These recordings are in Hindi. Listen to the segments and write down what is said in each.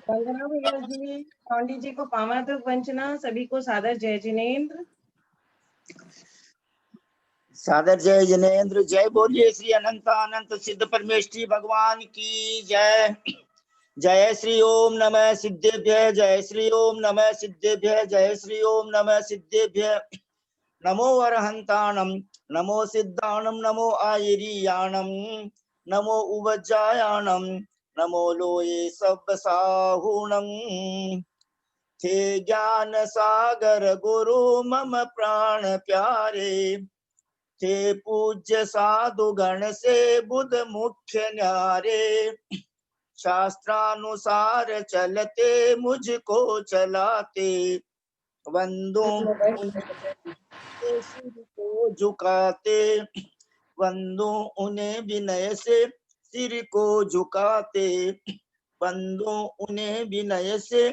वंदना भैया जी, पंडित जी को पामात्र वंचना, सभी को सादर जय जिनेन्द्र। सादर जय जिनेन्द्र। जय बोलिए श्री अनंत अनंत सिद्ध परमेश्वरी भगवान की जय। जय श्री ओम नमः सिद्धेभ्य, जय श्री ओम नमः सिद्धेभ्य, जय श्री ओम नमः सिद्धेभ्य। नमो अरहंताणम, नमो सिद्धाणम, नमो आयरियाणम, नमो उवज्जायाणम, नमो लोये सब साहुणम। थे ज्ञान सागर गुरु मम प्राण प्यारे, थे पूज्य साधु गण से बुध मुख्य न्यारे। शास्त्रानुसार चलते मुझको चलाते, वंदो सिर को झुकाते, वंदो उन्हें विनय से सिर को झुकाते, वंदो उन्हें विनय से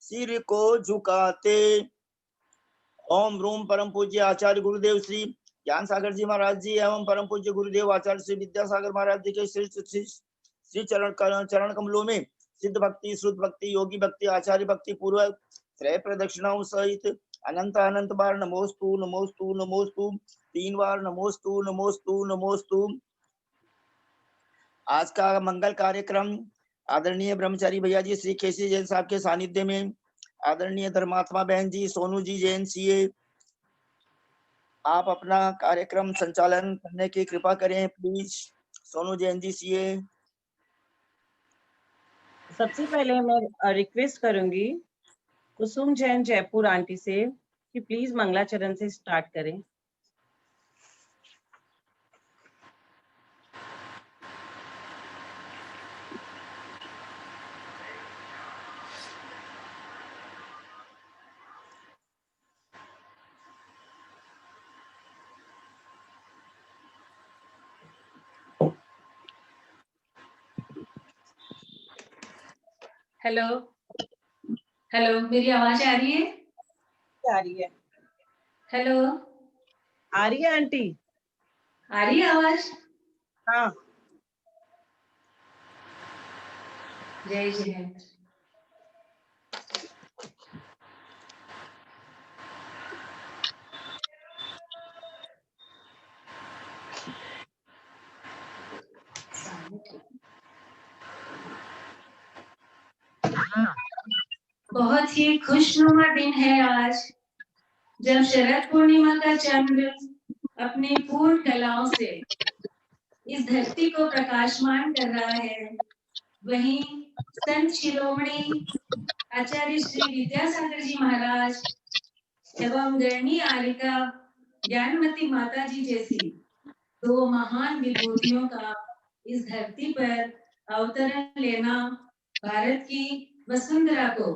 सिर को झुकाते। ओम रूम परम पूज्य आचार्य गुरुदेव श्री ज्ञान सागर जी महाराज जी एवं परम पूज्य गुरुदेव आचार्य श्री विद्यासागर महाराज जी के श्री चरण कमलों में सिद्ध भक्ति, शुद्ध भक्ति, योगी भक्ति, आचार्य भक्ति पूर्वक त्रय प्रदक्षिणाओं सहित अनंत अनंत बार नमोस्तु नमोस्तु नमोस्तु, 3 बार नमोस्तु नमोस्तु नमोस्तु। आज का मंगल कार्यक्रम आदरणीय ब्रह्मचारी भैया जी श्री केसी जैन साहब के सानिध्य में आदरणीय धर्मात्मा बहन जी सोनू जी जैन सीए, आप अपना कार्यक्रम संचालन करने की कृपा करें प्लीज। सोनू जैन जी सीए। सबसे पहले मैं रिक्वेस्ट करूंगी कुसुम जैन जयपुर आंटी से कि प्लीज मंगलाचरण से स्टार्ट करें। हेलो हेलो, मेरी आवाज आ रही है? आ रही है। हेलो, आ रही है आंटी? आ रही है आवाज? हाँ। जय जिनेन्द्र। बहुत ही खुशनुमा दिन है आज, जब शरद पूर्णिमा का चंद्र अपनी पूर्ण कलाओं से इस धरती को प्रकाशमान कर रहा है। वहीं संत शिरोमणि आचार्य श्री विद्यासागर जी महाराज एवं गरणी आलिका ज्ञानमती माता जी जैसी 2 महान विभूतियों का इस धरती पर अवतरण लेना भारत की वसुंधरा को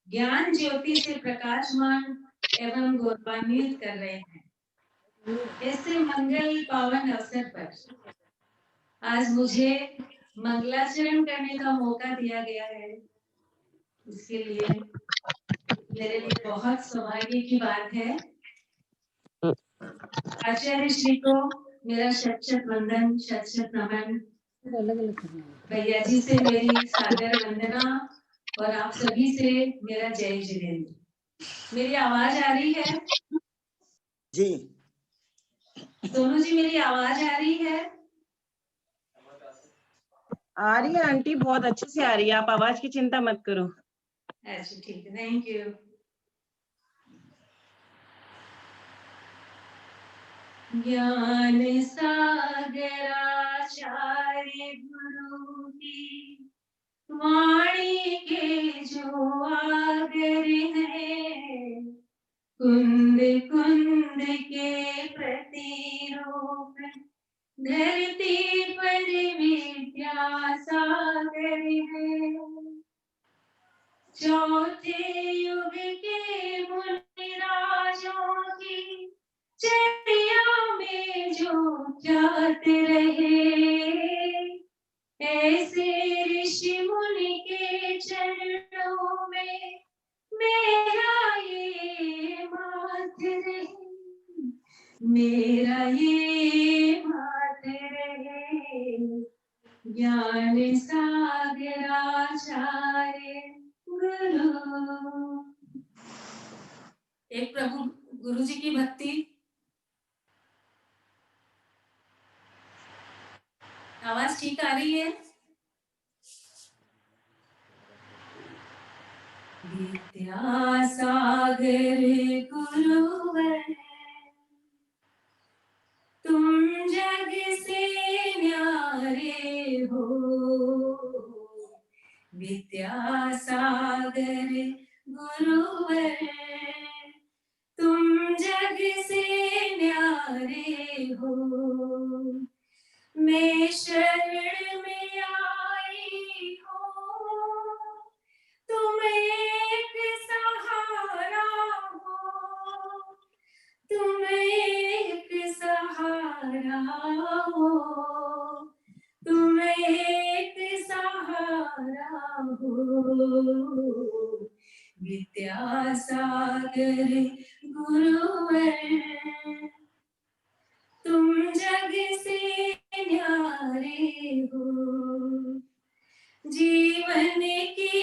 ज्ञान ज्योति से प्रकाशमान एवं गौरवान्वित कर रहे हैं। ऐसे मंगल पावन अवसर पर आज मुझे मंगलाचरण करने का मौका दिया गया है, इसके लिए मेरे लिए बहुत सौभाग्य की बात है। आचार्य श्री को मेरा शत शत वंदन, शत शत नमन। भैया जी से मेरी सादर वंदना और आप सभी से मेरा जय जिनेन्द्र। मेरी आवाज आ रही है? जी। सोनू जी, मेरी आवाज आ रही है? आ रही है आंटी, बहुत अच्छे से आ रही है, आप आवाज की चिंता मत करो। अच्छा ठीक है, थैंक यू। ज्ञान सागर आचार्य गुरु की वाणी के जो आगर है, कुंद कुंद के प्रतिरूप धरती पर विद्या सागर है। चौथे युग के मुनि राजों की चर्या में जो ख्यात रहे, ऐसे ऋषि मुनि के चरणों में मेरा ये माथ रहे, मेरा ये माथ रहे। ज्ञान सागर आचार्य करो। एक प्रभु गुरु जी की भक्ति। आवाज ठीक आ रही है? विद्यासागर गुरुवर तुम जग से न्यारे हो। विद्यासागर गुरुवर तुम जग से न्यारे हो। मैं शरण में आई हूँ, तुम एक सहारा हो। तुम एक सहारा हो, तुम एक सहारा हो। विद्यासागर गुरुवर तुम जग से न्यारे हो। जीवन की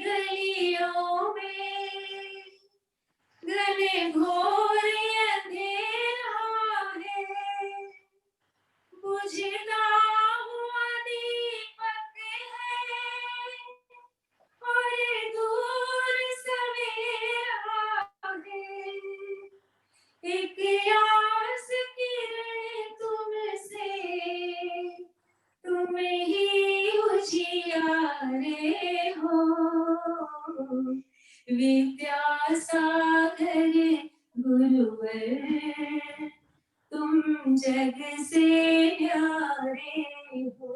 गलियों में घने घोर अंधेरा है। बुझता हुआ दीपक है और दूर सवेरा है। एक आस किरण तुमसे, तुम ही उजियारे हो। विद्यासागर गुरुवर तुम जग से न्यारे हो।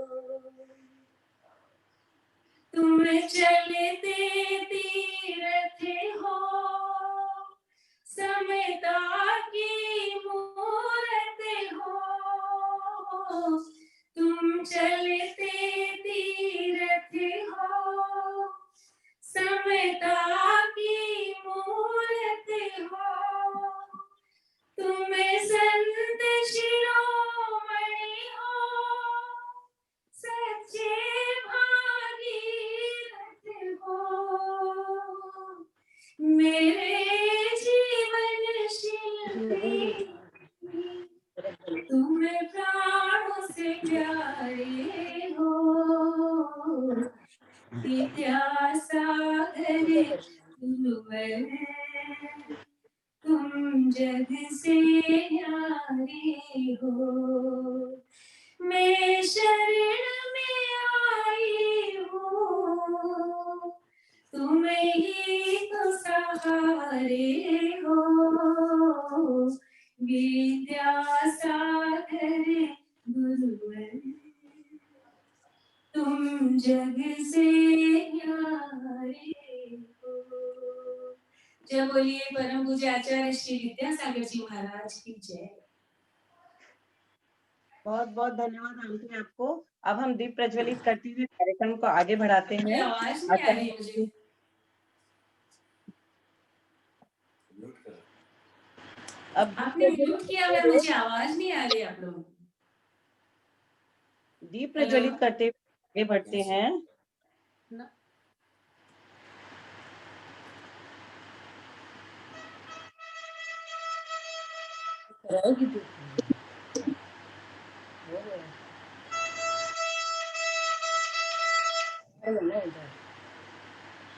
तुम चलते तीरथ हो, समता की मूरत हो। तुम चलते तीरथ हो, समता की मूरत हो। तुम संत शिरोमणि हो, सच्चे भागीरथ हो। मेरे जीवन शिल्पी तुम प्राणों से प्यारे हो। विद्यासागर गुरुवर तुम जग से न्यारे हो। मैं शरण में आई हूँ, तुम ही तो सहारे हो। विद्यासागर गुरुवर तुम जग से न्यारे हो। जय बोलिए परम पूज्य आचार्य श्री विद्यासागर जी महाराज की जय। बहुत बहुत धन्यवाद आंटी आपको। अब हम दीप प्रज्वलित करते हुए कार्यक्रम को आगे बढ़ाते हैं। आवाज नहीं आ रही मुझे। अब आपने म्यूट किया है, मुझे आवाज नहीं आ रही आप लोग। दीप प्रज्वलित करते हुए आगे बढ़ते हैं।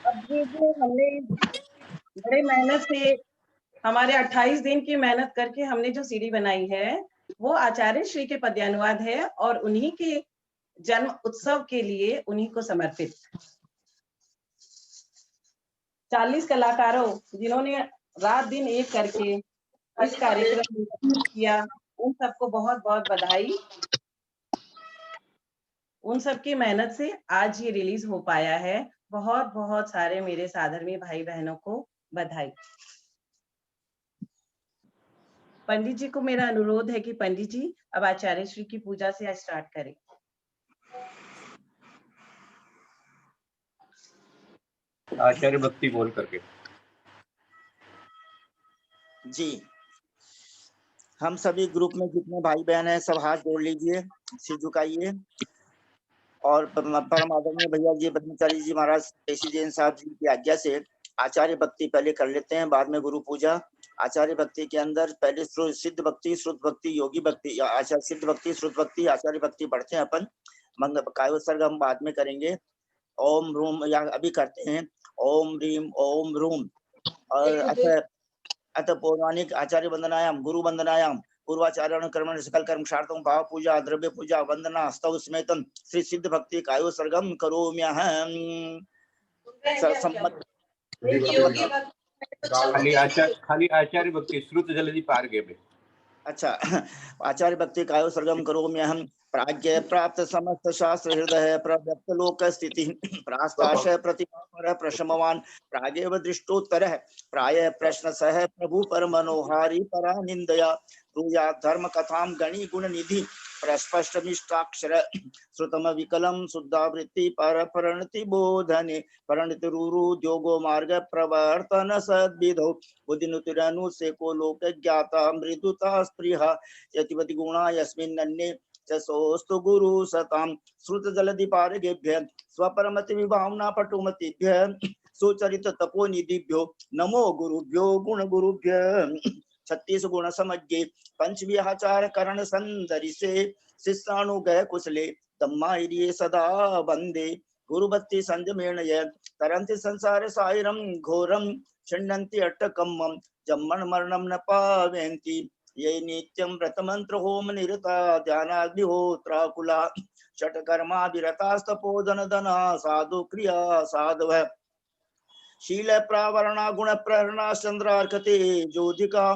अब ये जो हमने बड़े मेहनत से हमारे 28 दिन की मेहनत करके हमने जो सीडी बनाई है वो आचार्य श्री के पद्यानुवाद है और उन्हीं के जन्म उत्सव के लिए उन्हीं को समर्पित। 40 कलाकारों जिन्होंने रात दिन एक करके इस कार्यक्रम में किया, उन सबको बहुत बहुत बधाई। उन सबकी मेहनत से आज ये रिलीज हो पाया है। बहुत बहुत सारे मेरे साधर्मी भाई बहनों को बधाई। पंडित जी को मेरा अनुरोध है कि पंडित जी अब आचार्य श्री की पूजा से स्टार्ट करें। आचार्य भक्ति बोल करके। जी, हम सभी ग्रुप में जितने भाई बहन हैं सब हाथ जोड़ लीजिए, सिर झुकाइए और परम आदरणीय भैया जी ब्रह्मचारी जी महाराज केसी जैन साहब जी की आज्ञा से आचार्य भक्ति पहले कर लेते हैं, बाद में गुरु पूजा। आचार्य भक्ति के अंदर पहले सिद्ध भक्ति, श्रुत भक्ति, योगी भक्ति, आचार्य सिद्ध भक्ति, श्रुत भक्ति, आचार्य भक्ति पढ़ते हैं अपन। काव्य सर्ग हम बाद में करेंगे। ओम रूम या अभी करते हैं ओम रीम ओम रूम। और अथ पौराणिक आचार्य वंदनायाम गुरु वंदनायाम पूर्वाचार्य कर्मण सकल कर्म शार्थम भाव पूजा द्रव्य पूजा वंदना स्तव समेतम श्री सिद्ध भक्ति कायो सर्गम करोम्यहम्। खाली आचार्य भक्ति श्रुत जलधि पार गे। अच्छा, आचार्य भक्ति कायो सर्गम करोम्यहम्। प्राज्ञ प्राप्त समस्त शास्त्र हृदय प्रव्यक्त लोक स्थिति प्रास्ताशय प्रतिमा प्रशमवान प्रागेव दृष्टोत्तर प्राय प्रश्न सह प्रभु पर मनोहारी परा निंदया ब्रूया धर्म कथाम गणी गुण निधि प्रस्पष्ट मिष्टाक्षर श्रुतम विकलम शुद्धावृत्ति पर परिणति बोधने परिणति रुरुद्योगो मार्ग प्रवर्तन सद्विधौ बुद्धिनुतिरनु से को लोक ज्ञाता मृदुता स्पृहा यतिवति गुणा यस्मिन्नन्ये सोस्तु गुरु सताम श्रुत जलधि पारगेभ्य स्वपरमति विभावना पटुमतिभ्य सुचरित तपोनिधिभ्यो नमो गुरुभ्यो गुण गुरुभ्य 36 गुण समज्ञे पंचविहाचार करण संदरि से शिष्यानुगय कुशले तम्माइरिये सदा वंदे गुरुभक्ति संजमेण य तरंति संसार साइरम घोरम छिन्नन्ति अट्टकम्मं जम्मन मरणं न पावेन्ति ये नित्यं व्रत मंत्र होम निरता ध्यानाग्निहोत्राकुला षटकर्मा विरतास्तपोधन धना साधु क्रिया साधव शील प्रावरणा गुण प्रहरणा चंद्रार्कते ज्योतिका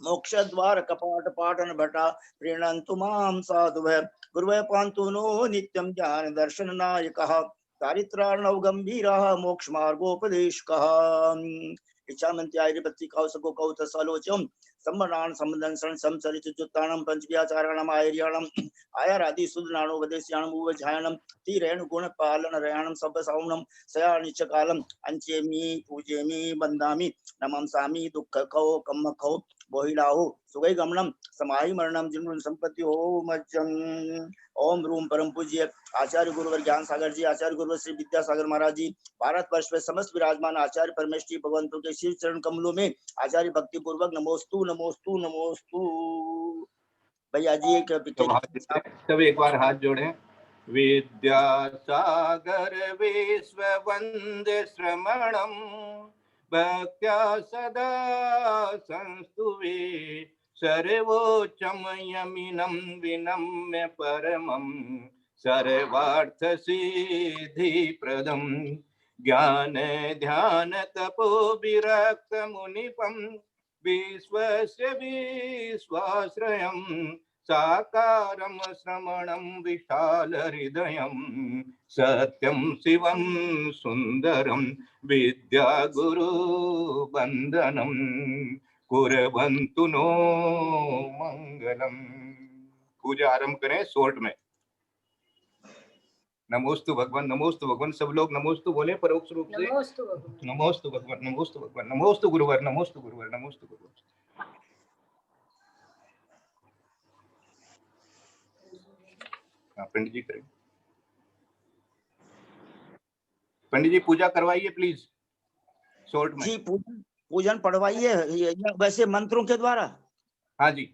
मोक्ष द्वार कपाट पाटन भटा प्रीणन्तु मां साधुव गुरुवे पान्तु नो नित्यं ज्ञान दर्शन नायकः चारित्रार्णव गंभीरः मोक्ष मार्गोपदेशकः इच्छामन्ति आयुर्भक्ति कौसको कौत सलोचम सम्मनान सम्मदंसन समचरित जुत्ताणम पंचव्याचारणम आयर्याणम आयारादि सुदनाणो वदेश्याणम उवझायणम तीरेण गुण पालन रयाणम सब साउणम सयानिच कालम अंचेमि पूजेमि वंदामि नमंसामि दुख खो कम खो बोहिलाहो सुगै गमनम समाहि मरणम जिन संपत्ति हो मज्जम। ओम रूम परम पूज्य आचार्य गुरुवर ज्ञान सागर जी, आचार्य गुरुवर श्री विद्यासागर महाराज जी, भारत वर्ष में समस्त विराजमान आचार्य परमेश्वरी भगवंतों के शिव चरण कमलों में आचार्य भक्ति पूर्वक नमोस्तु नमोस्तु नमोस्तु। भैया जी सब एक बार हाथ जोड़े। विद्यासागर विश्व वंदे श्रमणम भक्त्या सदा संस्तुवे सर्वोच्चम यमिनं विनम्य परमं सर्वार्थ सिद्धि प्रदम ज्ञान ध्यान तपो विरक्त मुनिपं विश्वस्य विश्वाश्रयं साकारं श्रमणं विशाल हृदयं सत्यं शिवं सुंदरं विद्या गुरु वंदनम कुर्वन्तु नो मंगलम। पूजा आरंभ करें शॉर्ट में। नमोस्तु भगवान, नमोस्तु भगवान। सब लोग नमोस्तु बोले परोक्ष रूप से। नमोस्तु भगवान, नमोस्तु भगवान, नमोस्तु भगवान, नमोस्तु गुरुवर, नमोस्तु गुरुवर, नमोस्तु गुरुवर। पंडित जी करें। पंडित जी पूजा करवाइए प्लीज शॉर्ट में। जी पूजन पढ़वाइए वैसे मंत्रों के द्वारा। हाँ जी,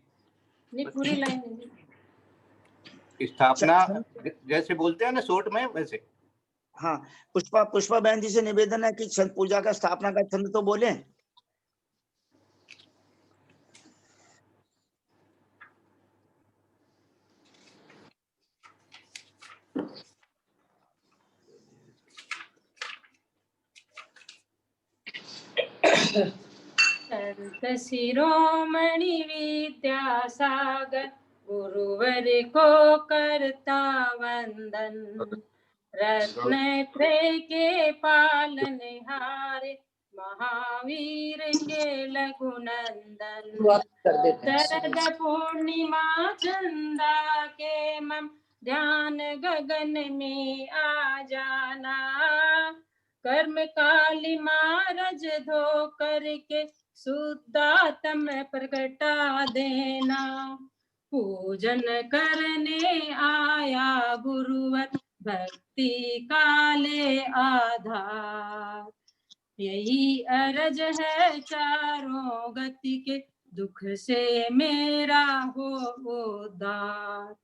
नहीं पूरी लाइन स्थापना जैसे बोलते हैं ना शॉर्ट में वैसे। हाँ, पुष्पा बहन जी से निवेदन है कि छंद पूजा का स्थापना का छंद तो बोले। संत शिरोमणि विद्यासागर गुरुवर को करता वंदन रत्न त्रय के पालनहारे महावीर के लघुनंदन शरद पूर्णिमा चंदा के मम ध्यान गगन में आ जाना कर्म काली मारज धो करके शुद्धात्म प्रगटा देना पूजन करने आया गुरुवर भक्ति काले आधार। यही अरज है चारों गति के, दुख से मेरा हो उद्धार।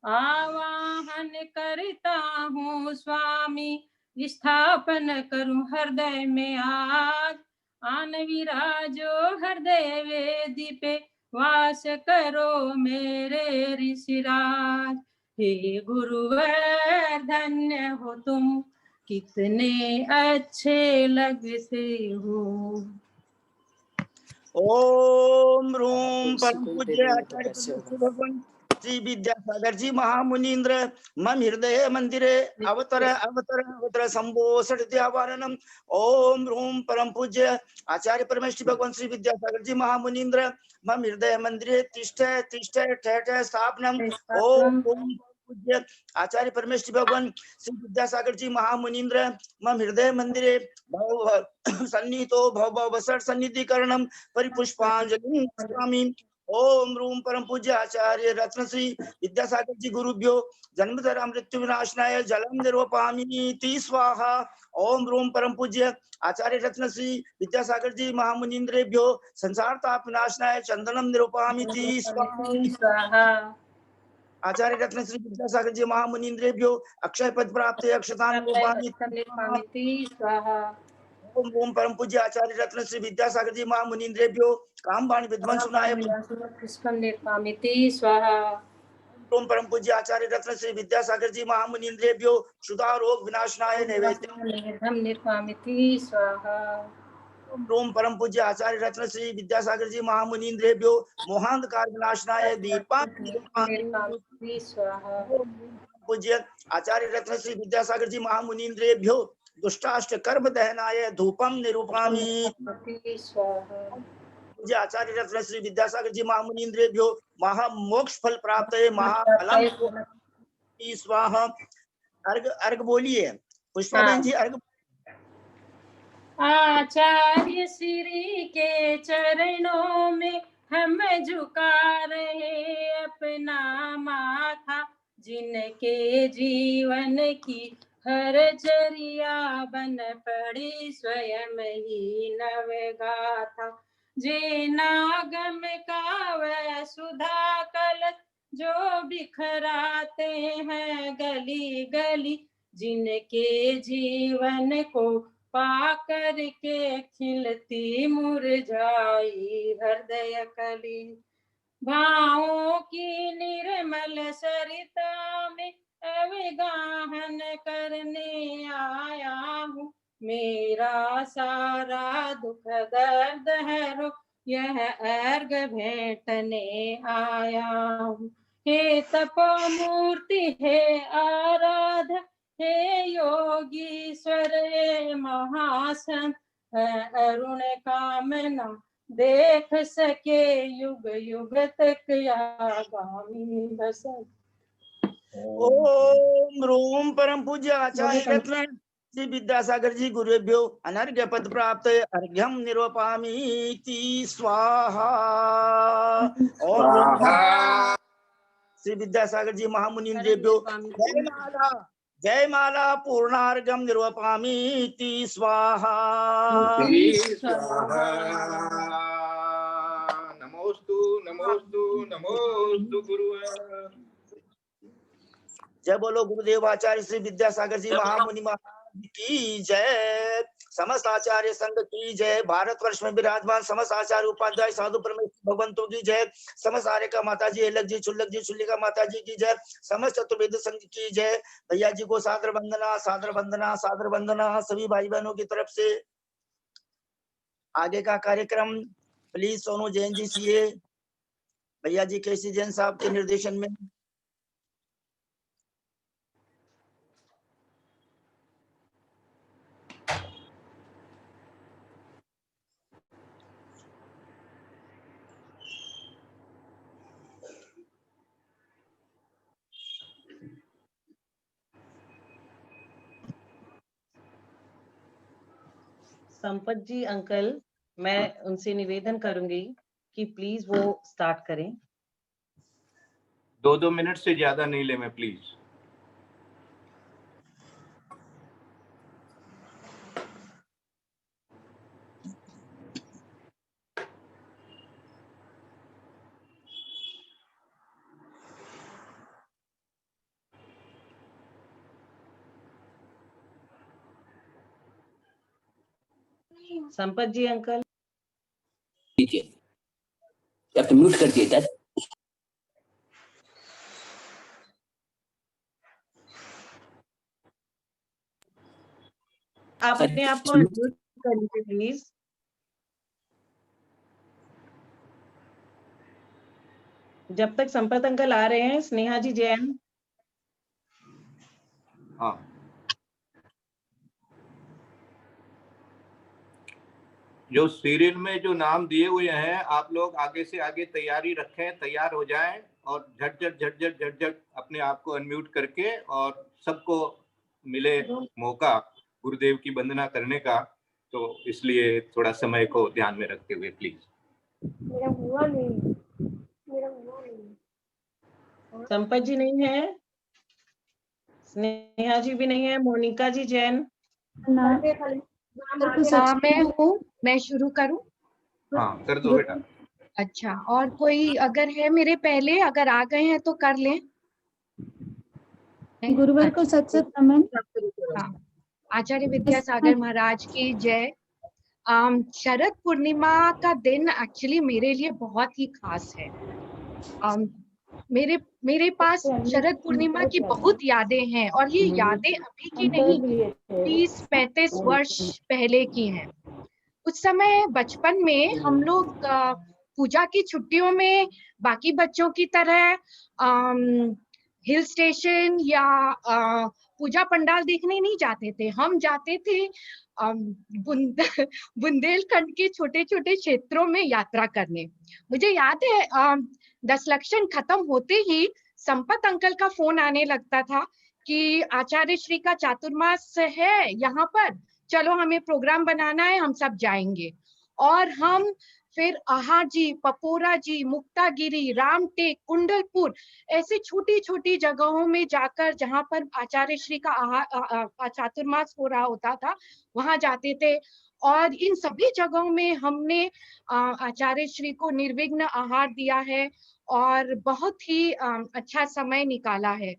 आवाहन करता हूँ स्वामी, स्थापन करूं हृदय में आज। आन विराजो हृदय वेदी पे, वास करो मेरे ऋषिराज। हे गुरुवर धन्य हो तुम, कितने अच्छे लगते हो। ओम रूम परम पूज्य आचार्य भगवान श्री विद्यासागर जी महामुनीन्द्र मम हृदय मंदिरे अवतर अवतर अवतर संबोषण द्यावारणम। ओम रूम परम पूज्य आचार्य परमेश्वरी भगवान श्री विद्यासागर जी महामुनीन्द्र मम हृदय मंदिरे तिष्ठ तिष्ठ ठठ स्थापनम। ओम रूम पूज्य आचार्य परमेश्वरी भगवान श्री विद्यासागर जी महामुनीन्द्र मम हृदय मंदिरे भव सन्निहितो भव भव सन्निधिकरणम परिपुष्पांजलि स्वामी। ओम रूम परम पूज्य आचार्य रत्नश्री विद्यासागर जी गुरुभ्यो जन्मधरा मृत्यु विनाशनाय जलम निरूपयामि स्वाहा। ओम रूम परम पूज्य आचार्य रत्नश्री विद्यासागर जी महामुनीन्द्रेभ्यो संसार ताप विनाशनाय चंदनम निरूपयामि स्वाहा। आचार्य रत्नश्री विद्यासागर जी महामुनीन्द्रेभ्यो अक्षय पद प्राप्त अक्षतान निरूपयामि स्वाहा। ओम रूम परम पूज्य आचार्य रत्न श्री विद्यासागर जी महामुनीन्द्रेभ्यो कामवाणी विद्वंसनाय पुष्पम निर्पामिति स्वाहा। ओम परम पूज्य आचार्य रत्न श्री विद्यासागर जी महामुनीन्द्रेभ्यो क्षुधा रोग विनाशनाय नैवेद्यम निर्पामिति स्वाहा। ओम रूम परम पूज्य आचार्य रत्न श्री विद्यासागर जी महामुनीन्द्रेभ्यो मोहांधकार विनाशनाय दीपांकुराय स्वाहा। पूज्य आचार्य रत्न श्री विद्यासागर जी महामुनीन्द्रेभ्यो दुष्टाष्ट कर्म दहनाय धूपम निरूपयामि स्वाहा। पूज्य आचार्य रत्न श्री विद्यासागर जी महामुनीन्द्रेभ्यो महा मोक्ष फल प्राप्त है महाफलम स्वाहा। अर्घ अर्घ बोलिए पुष्पा बहन जी अर्घ। आचार्य श्री के चरणों में हम झुका रहे अपना माथा, जिनके जीवन की हर चर्या बन पड़ी स्वयं ही नवगाथा। जे नागम का वह सुधा कलश जो बिखराते हैं गली गली, जिनके जीवन को पा कर के खिलती मुरझाई हृदय कली। भावों की निर्मल सरिता में अवगाहन करने आया हूँ, मेरा सारा दुख दर्द हरो यह अर्घ भेंटने आया हूँ। हे तपोमूर्ति हे आराध्य हे योगीश्वर हे महासन, अरुण कामना देख सके युग युग तक आगामी बसन। ओम रूम परम पूज्य आचार्य रत्न श्री विद्यासागर जी गुरुभ्यो अनर्घ्य पद प्राप्त अर्घ्यम निरूपयामि स्वाहा। ओम श्री विद्यासागर जी महामुनीन्द्रेभ्यो जय माला पूर्णार्घ्यम निरूपयामि स्वाहा। नमोस्तु नमोस्तु नमोस्तु गुरुवर। जय बोलो गुरुदेव आचार्य श्री विद्यासागर जी महामुनि महाराज की जय। समस्त आचार्य संघ की जय। भारतवर्ष में विराजमान समस्त आचार्य उपाध्याय साधु परमेश्वर भगवंतों की जय। समस्त आर्य का माता जी अलग जी चुल्लक जी चुल्लिका माता जी की जय। समस्त चतुर्वेद संघ की जय। भैया जी को सादर वंदना सादर वंदना सादर वंदना सभी भाई बहनों की तरफ से। आगे का कार्यक्रम प्लीज सोनू जैन जी सीए भैया जी केसी जैन साहब के निर्देशन में। संपत जी अंकल, मैं उनसे निवेदन करूंगी कि प्लीज वो स्टार्ट करें। 2 मिनट से ज्यादा नहीं ले मैं प्लीज। संपत जी अंकल या तो म्यूट कर दिया। आप अपने आप को म्यूट कर लीजिए प्लीज। जब तक संपत अंकल आ रहे हैं, स्नेहा जी जैन। हाँ, जो सीरियल में जो नाम दिए हुए हैं, आप लोग आगे से आगे तैयारी रखें, तैयार हो जाएं और झट अपने आप को अनम्यूट करके और सबको मिले मौका गुरुदेव की वंदना करने का। तो इसलिए थोड़ा समय को ध्यान में रखते हुए प्लीज। संपत जी नहीं है, स्नेहा जी भी नहीं है, मोनिका जी जैन। हाँ मैं हूँ, मैं शुरू करूँ? हाँ कर दो बेटा। अच्छा, और कोई अगर है मेरे पहले, अगर आ गए हैं तो कर लें। गुरुवर को सत नमन। हाँ, आचार्य विद्यासागर महाराज की जय। शरद पूर्णिमा का दिन एक्चुअली मेरे लिए बहुत ही खास है। मेरे पास शरद पूर्णिमा की बहुत यादें हैं, और ये यादें अभी की नहीं, 30-35 वर्ष पहले की हैं। उस समय बचपन में हम लोग पूजा की छुट्टियों में बाकी बच्चों की तरह हिल स्टेशन या पूजा पंडाल देखने नहीं जाते थे। हम जाते थे बुंदेलखंड के छोटे छोटे क्षेत्रों में यात्रा करने। मुझे याद है 10 लक्षण खत्म होते ही संपत अंकल का फोन आने लगता था कि आचार्य श्री का चातुर्मास है यहाँ पर, चलो हमें प्रोग्राम बनाना है, हम सब जाएंगे। और हम फिर आहार जी, पपोरा जी, मुक्तागिरी, रामटेक, कुंडलपुर, ऐसे छोटी छोटी जगहों में जाकर जहाँ पर आचार्य श्री का चातुर्मास हो रहा होता था, वहां जाते थे। और इन सभी जगहों में हमने आचार्य श्री को निर्विघ्न आहार दिया है और बहुत ही अच्छा समय निकाला है।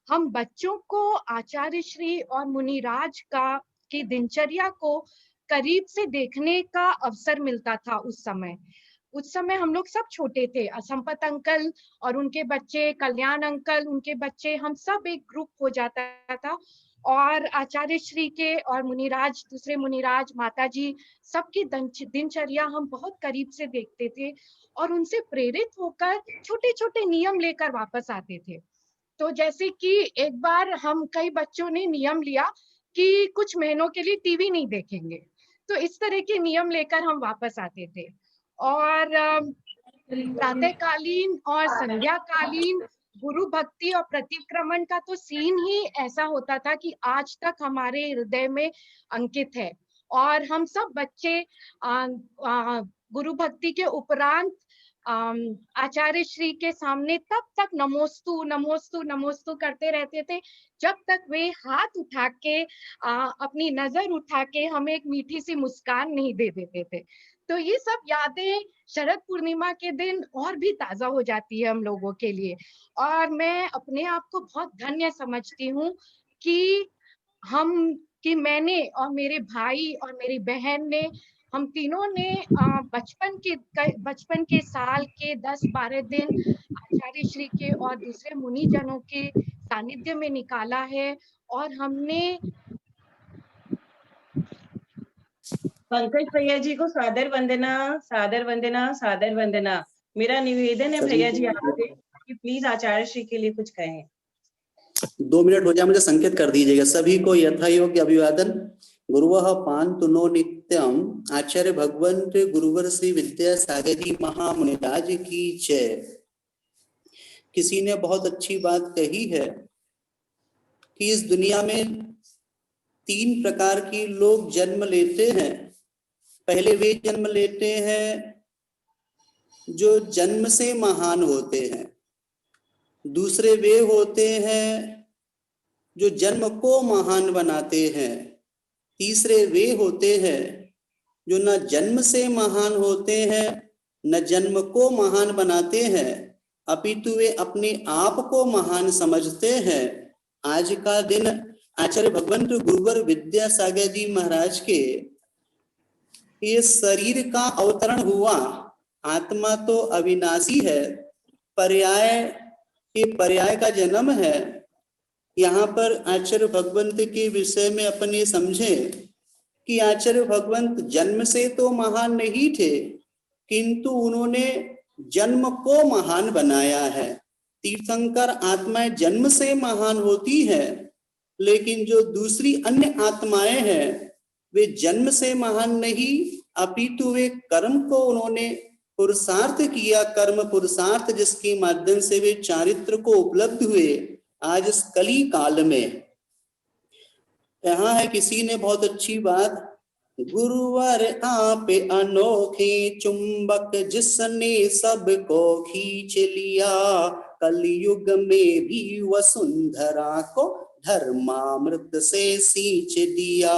हम बच्चों को आचार्य श्री और मुनिराज की दिनचर्या को करीब से देखने का अवसर मिलता था। उस समय हम लोग सब छोटे थे। संपत अंकल और उनके बच्चे, कल्याण अंकल उनके बच्चे, हम सब एक ग्रुप हो जाता था और आचार्य श्री के और मुनिराज, दूसरे मुनिराज, माता जी, सबकी दिनचर्या हम बहुत करीब से देखते थे और उनसे प्रेरित होकर छोटे छोटे नियम लेकर वापस आते थे। तो जैसे कि एक बार हम कई बच्चों ने नियम लिया कि कुछ महीनों के लिए टीवी नहीं देखेंगे, तो इस तरह के नियम लेकर हम वापस आते थे। और प्रातःकालीन और संध्याकालीन गुरु भक्ति और प्रतिक्रमण का तो सीन ही ऐसा होता था कि आज तक हमारे हृदय में अंकित है। और हम सब बच्चे गुरु भक्ति के उपरांत आचार्य श्री के सामने तब तक नमोस्तु नमोस्तु नमोस्तु करते रहते थे जब तक वे हाथ उठा के अपनी नजर उठा के हमें एक मीठी सी मुस्कान नहीं दे देते थे। तो ये सब यादें शरद पूर्णिमा के दिन और भी ताजा हो जाती है हम लोगों के लिए। और मैं अपने आप को बहुत धन्य समझती हूँ कि मैंने और मेरे भाई और मेरी बहन ने, हम तीनों ने बचपन के साल के 10-12 दिन आचार्य श्री के और दूसरे मुनि जनों के सानिध्य में निकाला है। और हमने पंकज भैया जी को सादर वंदना, सादर वंदना, सादर वंदना। मेरा निवेदन है भैया जी आपसे कि प्लीज आचार्य श्री के लिए कुछ कहें। 2 मिनट हो जाए, मुझे संकेत कर दीजिएगा। सभी को यथायोग्य अभिवादन। गुरुवः पान्तु नो नित्यम। आचार्य भगवंत गुरुवर श्री विद्यासागर जी महामुनिराज की जय। किसी ने बहुत अच्छी बात कही है कि इस दुनिया में 3 प्रकार के लोग जन्म लेते हैं। पहले वे जन्म लेते हैं जो जन्म से महान होते हैं, दूसरे वे होते हैं जो जन्म को महान बनाते हैं, तीसरे वे होते हैं जो न जन्म से महान होते हैं न जन्म को महान बनाते हैं, अपितु वे अपने आप को महान समझते हैं। आज का दिन आचार्य भगवंत गुरुवर विद्यासागर जी महाराज के ये शरीर का अवतरण हुआ, आत्मा तो अविनाशी है, पर्याय का जन्म है। यहाँ पर आचार्य भगवंत के विषय में अपन ये समझे कि आचार्य भगवंत जन्म से तो महान नहीं थे, किंतु उन्होंने जन्म को महान बनाया है। तीर्थंकर आत्माएं जन्म से महान होती है, लेकिन जो दूसरी अन्य आत्माएं हैं वे जन्म से महान नहीं, अपितु वे कर्म को उन्होंने पुरुषार्थ किया, कर्म पुरुषार्थ जिसके माध्यम से वे चारित्र को उपलब्ध हुए। आज इस कली काल में यहाँ है, किसी ने बहुत अच्छी बात, गुरुवर आप अनोखे चुंबक जिसने सबको खींच लिया, कलयुग में भी वसुंधरा को धर्मामृत से सींच दिया।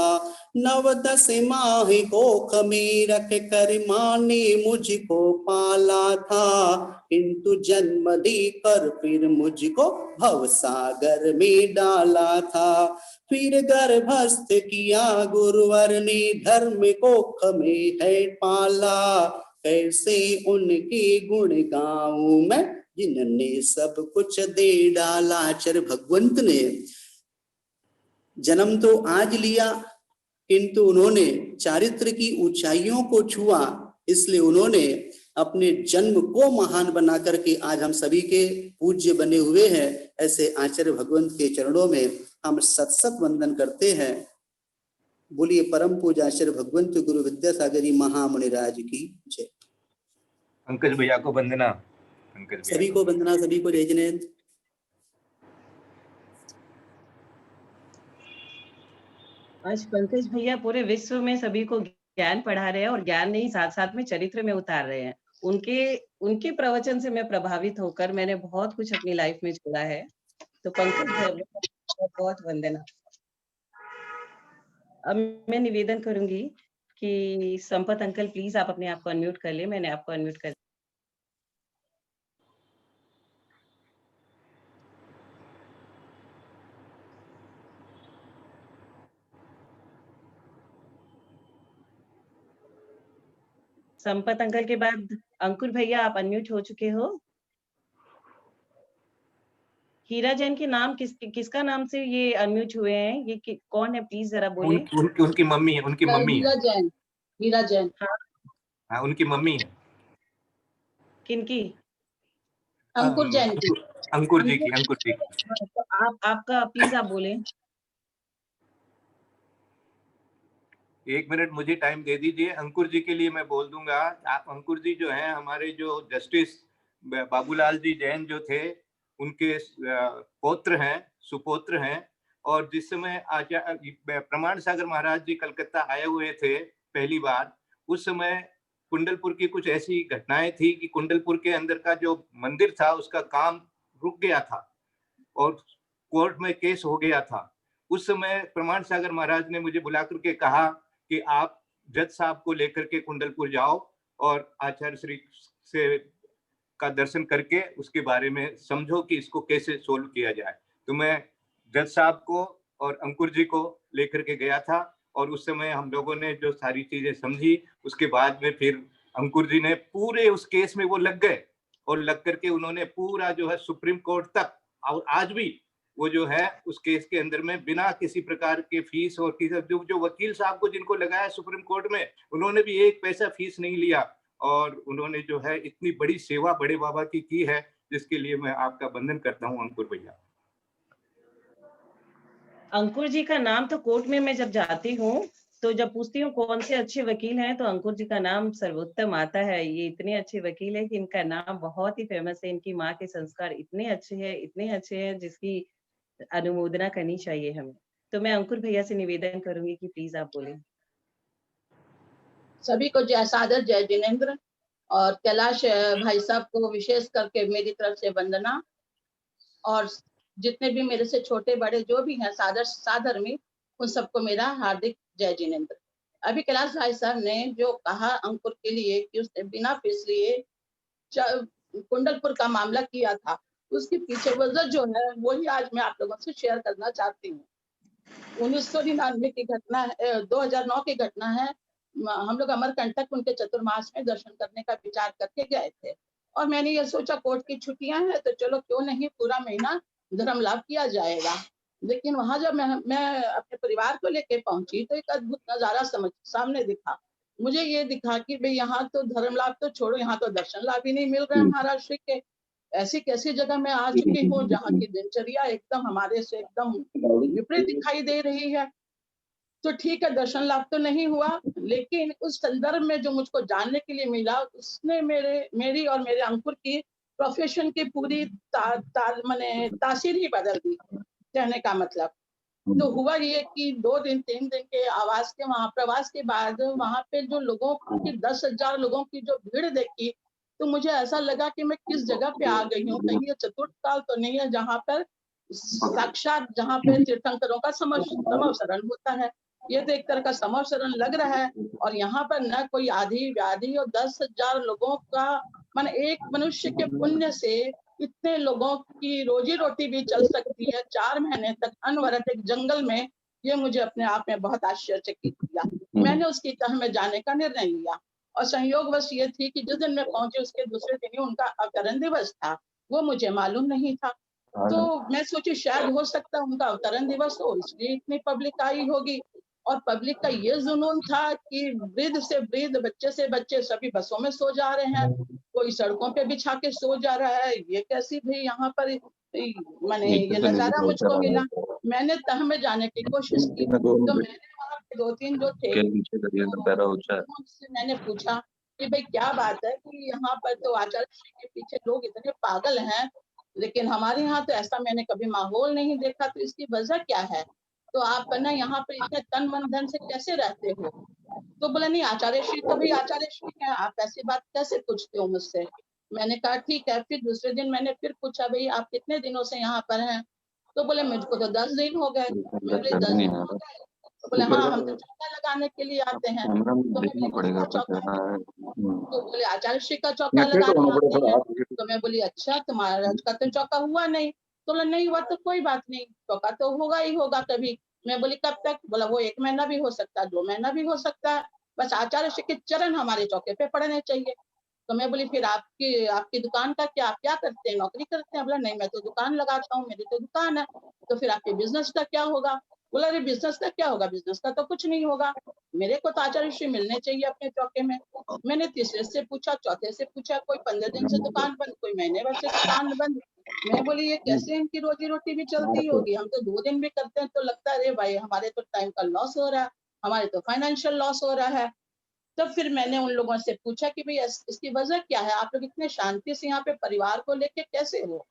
9-10 माह कोख में रख कर माँ ने मुझको पाला था, किंतु जन्म देकर फिर मुझको भवसागर में डाला था। फिर गर्भस्थ किया गुरुवर ने धर्म कोख में है पाला, कैसे उनके गुण गाऊं मैं जिन्होंने सब कुछ दे डाला। आचार्य भगवंत ने जन्म तो आज लिया, किंतु उन्होंने चारित्र की ऊंचाइयों को छुआ, इसलिए उन्होंने अपने जन्म को महान बना करके आज हम सभी के पूज्य बने हुए हैं। ऐसे आचार्य भगवंत के चरणों में हम सत वंदन करते हैं। बोलिए परम पूज्य आचार्य भगवंत गुरु विद्यासागरी महामुनिराज की जय। पंकज भैया को वंदना। सभी को वंदना, सभी को जय जिनेंद्र। आज पंकज भैया पूरे विश्व में सभी को ज्ञान पढ़ा रहे हैं और ज्ञान नहीं साथ साथ में चरित्र में उतार रहे हैं। उनके प्रवचन से मैं प्रभावित होकर मैंने बहुत कुछ अपनी लाइफ में छोड़ा है। तो पंकज भैया बहुत वंदना। अब मैं निवेदन करूंगी कि संपत अंकल प्लीज आप अपने आप को अनम्यूट कर ले। मैंने आपको अनम्यूट कर संपत अंकल के बाद अंकुर भैया आप अनम्यूट हो चुके हो। हीरा जैन के नाम किसका नाम से ये अनम्यूट हुए हैं, ये कौन है प्लीज जरा बोले। उनकी मम्मी है, उनकी मम्मी है। हीरा जैन हाँ उनकी मम्मी है। किनकी? अंकुर जैन की। अंकुर जी की। तो आपका प्लीज आप बोले। 1 मिनट मुझे टाइम दे दीजिए। अंकुर जी के लिए मैं बोल दूंगा। आप अंकुर जी जो हैं हमारे जो जस्टिस बाबूलाल जी जैन जो थे उनके पौत्र हैं, सुपुत्र हैं। और जिस समय प्रमाण सागर महाराज जी कलकत्ता आए हुए थे पहली बार, उस समय कुंडलपुर की कुछ ऐसी घटनाएं थी कि कुंडलपुर के अंदर का जो मंदिर था उसका काम रुक गया था और कोर्ट में केस हो गया था। उस समय प्रमाण सागर महाराज ने मुझे बुला करके कहा कि आप जज साहब को लेकर के कुंडलपुर जाओ और आचार्य श्री से का दर्शन करके उसके बारे में समझो कि इसको कैसे सोल्व किया जाए। तो मैं जज साहब को और अंकुर जी को लेकर के गया था और उस समय हम लोगों ने जो सारी चीजें समझी, उसके बाद में फिर अंकुर जी ने पूरे उस केस में वो लग गए और लग करके उन्होंने पूरा जो है सुप्रीम कोर्ट तक, और आज भी वो जो है उस केस के अंदर में बिना किसी प्रकार के फीस और जो वकील साहब को जिनको लगाया सुप्रीम कोर्ट में, उन्होंने भी 1 पैसा फीस नहीं लिया और उन्होंने जो है इतनी बड़ी सेवा बड़े बाबा की है, जिसके लिए मैं आपका वंदन करता हूँ अंकुर भैया। अंकुर जी का नाम तो कोर्ट में मैं जब जाती हूँ तो जब पूछती हूँ कौन से अच्छे वकील हैं तो अंकुर जी का नाम सर्वोत्तम आता है। ये इतने अच्छे वकील है कि इनका नाम बहुत ही फेमस है। इनकी माँ के संस्कार इतने अच्छे हैं जिसकी अनुमोदना करनी चाहिए हमें। तो मैं अंकुर भैया से निवेदन करूंगी कि प्लीज आप बोलें। सभी को जय सादर, जय जिनेंद्र, और कैलाश भाई साहब को विशेष करके मेरी तरफ से वंदना, और जितने भी मेरे से छोटे बड़े जो भी हैं सादर में, उन सबको मेरा हार्दिक जय जिनेंद्र। अभी कैलाश भाई साहब ने जो कहा अंकुर के लिए कि उसने बिना फीस लिए कुंडलपुर का मामला किया था, उसके पीछे वजह जो है वही आज मैं आप लोगों से शेयर करना चाहती हूँ। 1999 की घटना है, 2009 की घटना है हम लोग अमरकंटक उनके चतुर्मास में दर्शन करने का विचार करके गए थे। और मैंने ये सोचा कोर्ट की छुट्टियां हैं तो चलो क्यों नहीं पूरा महीना धर्म लाभ किया जाएगा। लेकिन वहां जब मैं अपने परिवार को लेके पहुंची तो एक अद्भुत नजारा सामने दिखा। मुझे ये दिखा कि भाई यहाँ तो धर्म लाभ तो छोड़ो, यहाँ तो दर्शन लाभ ही नहीं मिल रहे महाराष्ट्र के। ऐसी कैसी जगह मैं आ चुकी हूँ जहाँ की दिनचर्या एकदम हमारे से एकदम विपरीत दिखाई दे रही है। तो ठीक है, दर्शन लाभ तो नहीं हुआ, लेकिन उस संदर्भ में जो मुझको जानने के लिए मिला उसने मेरी और मेरे अंकुर की प्रोफेशन की पूरी तासीर ही बदल दी, कहने का मतलब। तो हुआ ये कि 2 दिन 3 दिन के प्रवास के बाद वहां पे जो लोगों की 10,000 लोगों की जो भीड़ देखी, तो मुझे ऐसा लगा कि मैं किस जगह पे आ गई हूँ। कहीं ये चतुर्थ काल तो नहीं है जहाँ पर साक्षात जहाँ पे तीर्थंकरों का समवसरण होता है। ये तो एक तरह का समवसरण लग रहा है। और यहाँ पर न कोई आधी व्याधि और 10,000 लोगों का एक मनुष्य के पुण्य से इतने लोगों की रोजी रोटी भी चल सकती है 4 महीने तक अनवरत एक जंगल में। ये मुझे अपने आप में बहुत आश्चर्यचकित किया। मैंने उसकी तह में जाने का निर्णय लिया। और संयोगवश ये थी कि जिस दिन मैं पहुंची उसके दूसरे दिन ही उनका अवतरण दिवस था। वो मुझे मालूम नहीं था। तो मैं सोची शायद हो सकता है उनका अवतरण दिवस हो, इसलिए इतनी पब्लिक आई होगी। और पब्लिक का ये जुनून था कि वृद्ध से वृद्ध, बच्चे से बच्चे सभी बसों में सो जा रहे हैं, कोई सड़कों पे बिछा के सो जा रहा है। ये कैसी भी यहाँ पर ये नजारा मुझको मिला। मैंने तह में जाने की कोशिश की। तो मैंने वहाँ पे 2-3 जो थे उनसे मैंने पूछा कि भाई क्या बात है कि यहाँ पर तो आचार्य श्री के पीछे लोग इतने पागल हैं, लेकिन हमारे यहाँ तो ऐसा मैंने कभी माहौल नहीं देखा, तो इसकी वजह क्या है? तो आप ना यहाँ पर इतने तन मन धन से कैसे रहते हो? तो बोला नहीं, आचार्य श्री तो भाई आचार्य श्री है, आप ऐसी बात कैसे पूछते हो मुझसे? मैंने कहा ठीक है। फिर दूसरे दिन मैंने फिर पूछा भाई आप कितने दिनों से यहाँ पर हैं? तो बोले मुझको तो 10 दिन हो गए। मैं बोले 10 दिन हो गए? तो बोले हाँ, हम तो चौका लगाने के लिए आते हैं। तो मैं बोली चौका, तो बोले आचार्य श्री का चौका लगाने आते हैं। तो मैं बोली अच्छा, तुम्हारा का तो चौका हुआ नहीं। तो बोला नहीं हुआ तो कोई बात नहीं, चौका तो होगा ही होगा कभी। मैं बोली कब तक? बोला वो 1 महीना भी हो सकता है, 2 महीना भी हो सकता है, बस आचार्य श्री के चरण हमारे चौके पे पड़ने चाहिए। तो मैं बोली फिर आपकी दुकान का क्या, आप क्या करते हैं, नौकरी करते हैं? बोला नहीं, मैं तो दुकान लगाता हूँ, मेरी तो दुकान है। तो फिर आपके बिजनेस का क्या होगा? बोला अरे बिजनेस का क्या होगा, बिजनेस का तो कुछ नहीं होगा, मेरे को तो आचार्य श्री मिलने चाहिए अपने चौके में। मैंने तीसरे से पूछा, चौथे से पूछा, कोई 15 दिन से दुकान बंद, कोई महीने भर से दुकान बंद। मैं बोली ये कैसे इनकी रोजी रोटी भी चलती होगी, हम तो 2 दिन भी करते हैं तो लगता है अरे भाई हमारे तो टाइम का लॉस हो रहा है, हमारे तो फाइनेंशियल लॉस हो रहा है। तब फिर मैंने उन लोगों से पूछा कि भाई इसकी वजह क्या है, आप लोग इतने शांति से यहाँ पे परिवार को लेके कैसे हो?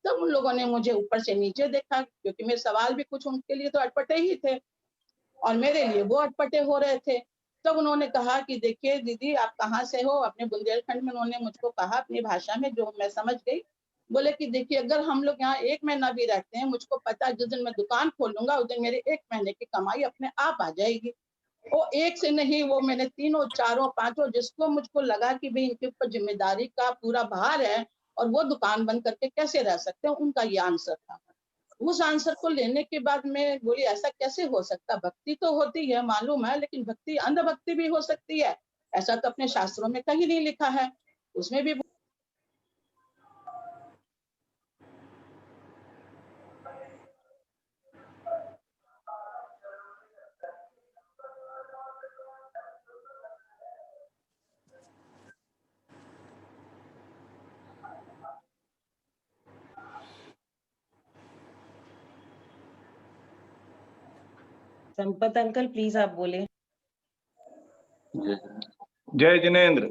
तब उन लोगों ने मुझे ऊपर से नीचे देखा, क्योंकि मेरे सवाल भी कुछ उनके लिए तो अटपटे ही थे और मेरे लिए वो अटपटे हो रहे थे। तब उन्होंने कहा कि देखिए दीदी आप कहाँ से हो? अपने बुंदेलखंड में उन्होंने मुझको कहा अपनी भाषा में, जो मैं समझ गई। बोले कि देखिए अगर हम लोग यहाँ 1 महीना भी रहते हैं, मुझको पता है जिस दिन मैं दुकान खोलूंगा उस दिन मेरे 1 महीने की कमाई अपने आप आ जाएगी। वो एक से नहीं, वो मैंने 3 4 5 जिसको मुझको लगा कि भाई इनके ऊपर जिम्मेदारी का पूरा भार है और वो दुकान बंद करके कैसे रह सकते हैं, उनका ये आंसर था। उस आंसर को लेने के बाद मैं बोली ऐसा कैसे हो सकता? भक्ति तो होती है मालूम है, लेकिन भक्ति अंधभक्ति भी हो सकती है, ऐसा तो अपने शास्त्रों में कहीं नहीं लिखा है। उसमें भी संपत अंकल प्लीज आप बोले। जय जिनेंद्र।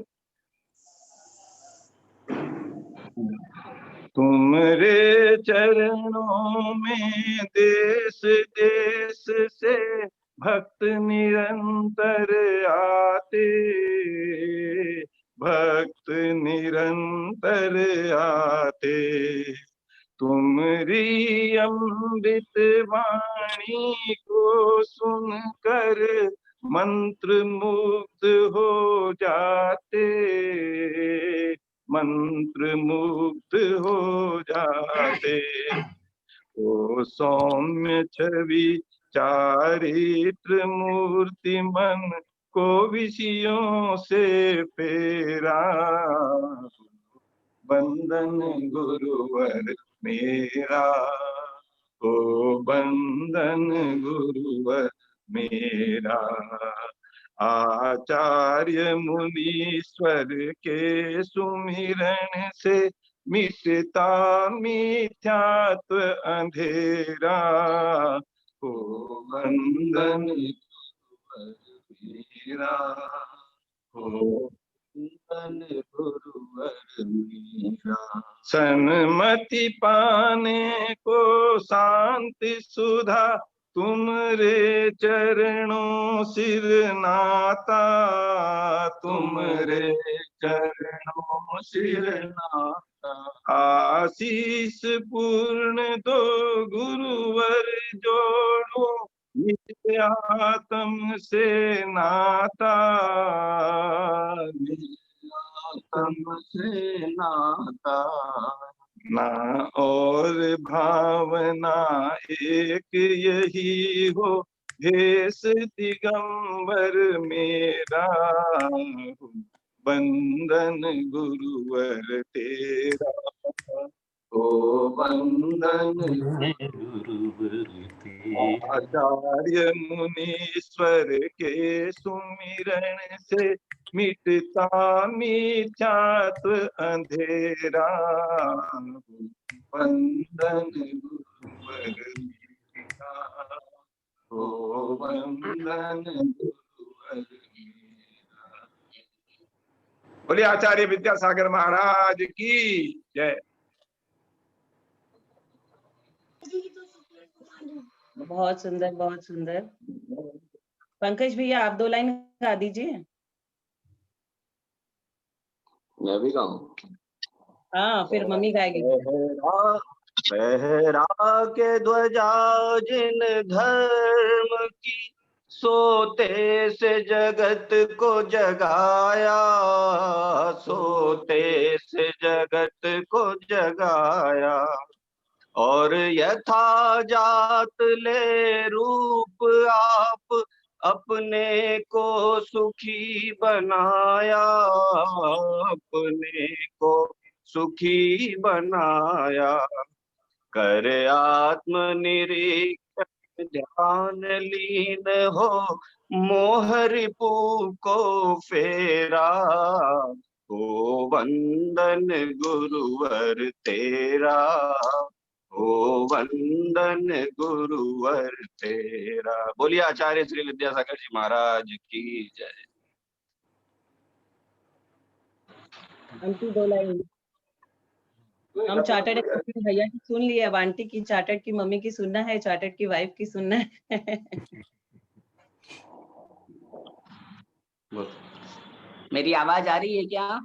तुमरे चरणों में देश देश से भक्त निरंतर आते, भक्त निरंतर आते। तुमरी अमृत वाणी को सुनकर मंत्र मुग्ध हो जाते, मंत्र मुग्ध हो जाते। ओ सौम्य छवि चारित्र मूर्ति मन को विषयों से फेरा, बंधन गुरुवर मेरा, ओ बंधन गुरुवर मेरा। आचार्य मुनीश्वर के सुमिरन से मिटता मिथ्यात्व अंधेरा, ओ बंधन गुरुवर मेरा, ओ बंधन गुरुवर मेरा। सन्मति पाने को शांति सुधा तुमरे चरणों सिर नाता, तुमरे चरणों सिर नाता। आशीष पूर्ण दो गुरुवर जोड़ो, नित्य आत्म से नाता, आत्म से नाता। ना और भावना एक यही हो, भेष दिगंबर मेरा, बंधन गुरुवर तेरा, ओ बंधन गुरुवर तेरा। आचार्य मुनीश्वर के सुमिरन से मिटता मिथ्यात्व अंधेरा, बंधन गुरुवर मेरा, ओ बंधन गुरुवर मेरा। बोलिए आचार्य विद्यासागर महाराज की जय। बहुत सुंदर, बहुत सुंदर। पंकज भैया आप 2 लाइन गा दीजिए। मैं भी गाऊं? हाँ, फिर मम्मी गाएगी। फहरा के ध्वजा जिन धर्म की, सोते से जगत को जगाया, सोते से जगत को जगाया। और यथा जात ले रूप आप, अपने को सुखी बनाया, अपने को सुखी बनाया। कर आत्मनिरीक्षण ध्यान लीन हो, मोह रिपु को फेरा, ओ वंदन गुरुवर तेरा, ओ वंदन गुरुवर तेरा। बोलिए आचार्य श्री विद्यासागर जी महाराज की जय। Aunty 2 line. हम चार्टर्ड अकाउंटेंट भैया की सुन लिए, अब आंटी की, चार्टर्ड की मम्मी की सुनना है, चार्टर्ड की वाइफ की सुनना है। मेरी आवाज आ रही है क्या?